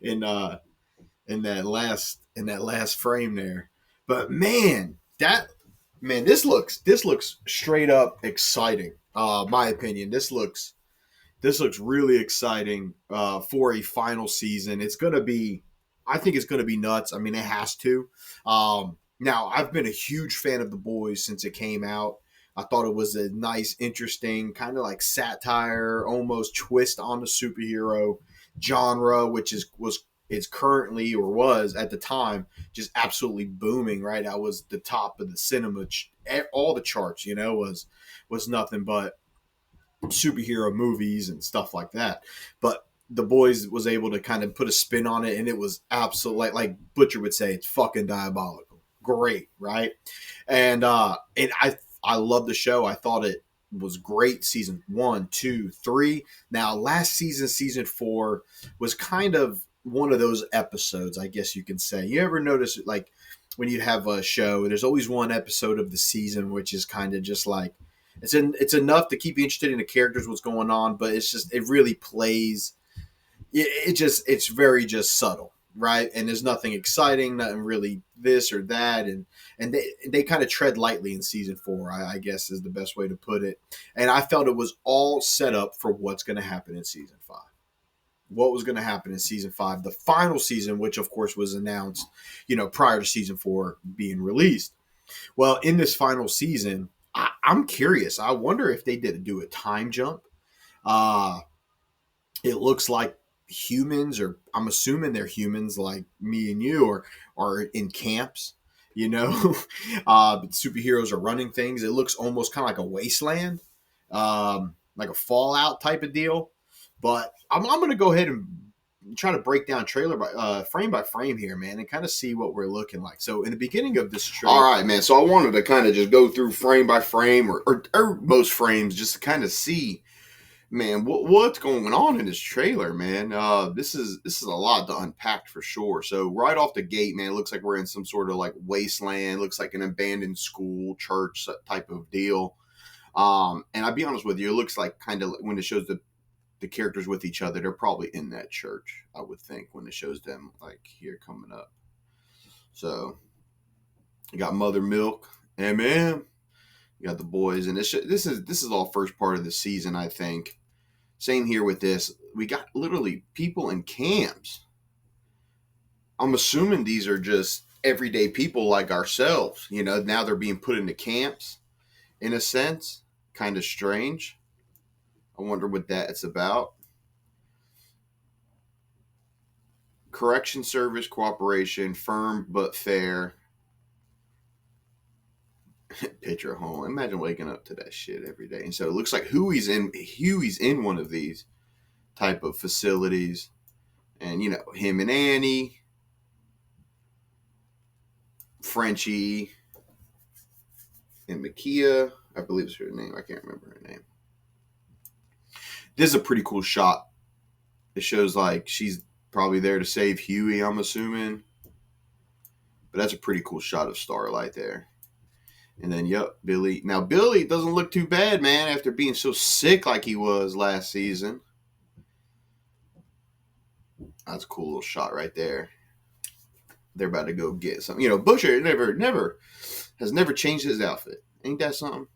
in that last frame there. But man, this looks straight up exciting. My opinion, this looks really exciting for a final season. I think it's gonna be nuts. I mean, it has to. Now, I've been a huge fan of The Boys since it came out. I thought it was a nice, interesting kind of like satire, almost twist on the superhero genre, which is currently or was at the time just absolutely booming. Right, I was the top of the cinema, all the charts. Was nothing but superhero movies and stuff like that. But The Boys was able to kind of put a spin on it, and it was absolutely like Butcher would say, it's fucking diabolical. Great, right? And I love the show. I thought it was great. Season 1, 2, 3. Now last season, season 4 was kind of one of those episodes, I guess you can say. You ever notice like when you have a show, there's always one episode of the season which is kind of just like it's enough to keep you interested in the characters, what's going on, but it really plays. It's very just subtle, right? And there's nothing exciting, nothing really this or that, and they kind of tread lightly in season 4. I guess is the best way to put it. And I felt it was all set up for what's going to happen in season 5. What was going to happen in season 5, the final season, which of course was announced, prior to season 4 being released. Well, in this final season, I'm curious. I wonder if they did do a time jump. It looks like humans, or I'm assuming they're humans like me and you, are in camps. Superheroes are running things. It looks almost kind of like a wasteland, like a Fallout type of deal. But I'm going to go ahead and try to break down trailer frame by frame here, man, and kind of see what we're looking like. So in the beginning of this trailer, all right, man. So I wanted to kind of just go through frame by frame or most frames just to kind of see, man, what's going on in this trailer, man. This is a lot to unpack for sure. So right off the gate, man, it looks like we're in some sort of like wasteland. Looks like an abandoned school, church type of deal. And I'll be honest with you, it looks like kind of when it shows the characters with each other, they're probably in that church, I would think, when it shows them like here coming up. So you got Mother Milk, MM. You got the boys, and this is all first part of the season, I think. Same here with this. We got literally people in camps. I'm assuming these are just everyday people like ourselves. Now they're being put into camps, in a sense. Kind of strange. I wonder what that's about. Correction service cooperation, firm but fair. Picture home. Imagine waking up to that shit every day. And so it looks like Huey's in one of these type of facilities. And, him and Annie, Frenchie, and Makia. I believe it's her name. I can't remember her name. This is a pretty cool shot. It shows like she's probably there to save Huey, I'm assuming. But that's a pretty cool shot of Starlight there. And then, Billy. Now, Billy doesn't look too bad, man, after being so sick like he was last season. That's a cool little shot right there. They're about to go get something. Butcher has never changed his outfit. Ain't that something?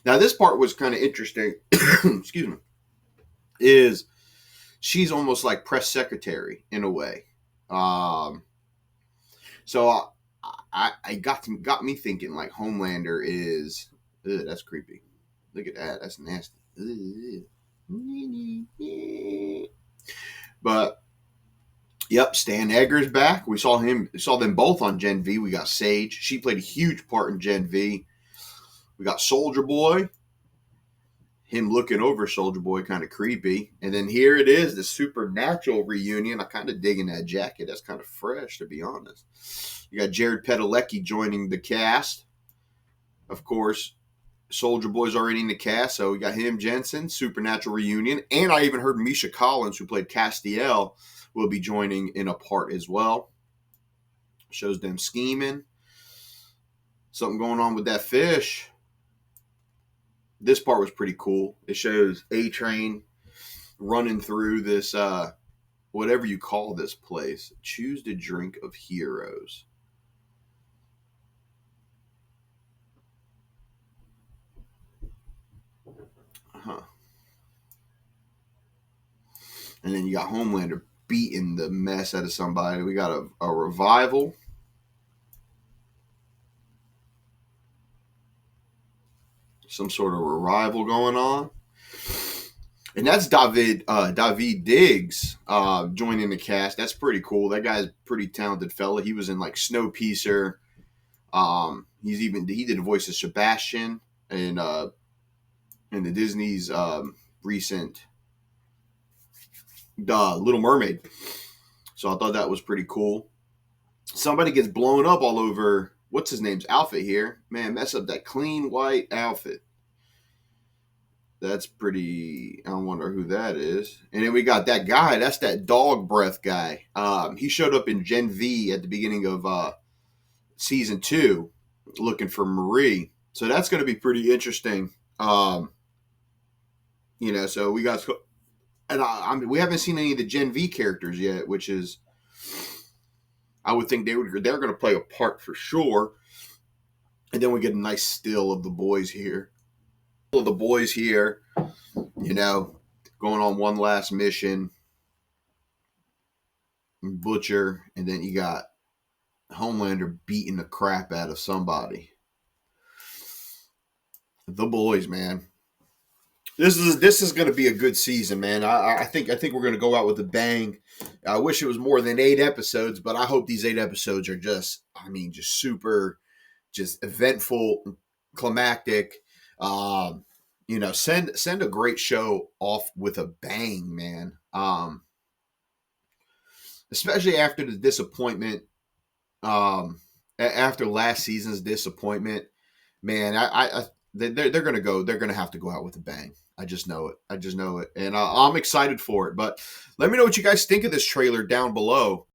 Now, this part was kind of interesting. Excuse me. Is she's almost like press secretary in a way. So I got me thinking like Homelander is. That's creepy. Look at that. That's nasty. But yep, Stan Edgar's back. We saw them both on Gen V. We got Sage. She played a huge part in Gen V. We got Soldier Boy. Him looking over Soldier Boy, kind of creepy. And then here it is, the Supernatural reunion. I kind of digging that jacket. That's kind of fresh, to be honest. You got Jared Padalecki joining the cast. Of course, Soldier Boy's already in the cast, so we got him, Jensen, Supernatural reunion. And I even heard Misha Collins, who played Castiel, will be joining in a part as well. Shows them scheming. Something going on with that fish. This part was pretty cool. It shows A-Train running through this whatever you call this place. Choose the drink of heroes. Huh. And then you got Homelander beating the mess out of somebody. We got a revival. Some sort of revival going on. And that's David Diggs joining the cast. That's pretty cool. That guy's a pretty talented fella. He was in like Snowpiercer. He did the voice of Sebastian in the Disney's recent Little Mermaid. So I thought that was pretty cool. Somebody gets blown up all over what's his name's outfit here. Man, mess up that clean white outfit. That's pretty. I wonder who that is. And then we got that guy. That's that dog breath guy. He showed up in Gen V at the beginning of season 2, looking for Marie. So that's going to be pretty interesting. So we got, and we haven't seen any of the Gen V characters yet, which is, I would think they're going to play a part for sure. And then we get a nice still of the boys here. The boys here, going on one last mission. Butcher, and then you got Homelander beating the crap out of somebody. The boys, man. This is going to be a good season, man. I think we're going to go out with a bang. I wish it was more than 8 episodes, but I hope these 8 episodes are just super, just eventful, climactic. Send a great show off with a bang, man. Especially after the disappointment, after last season's disappointment, man. They're gonna have to go out with a bang. I just know it, and I'm excited for it. But let me know what you guys think of this trailer down below.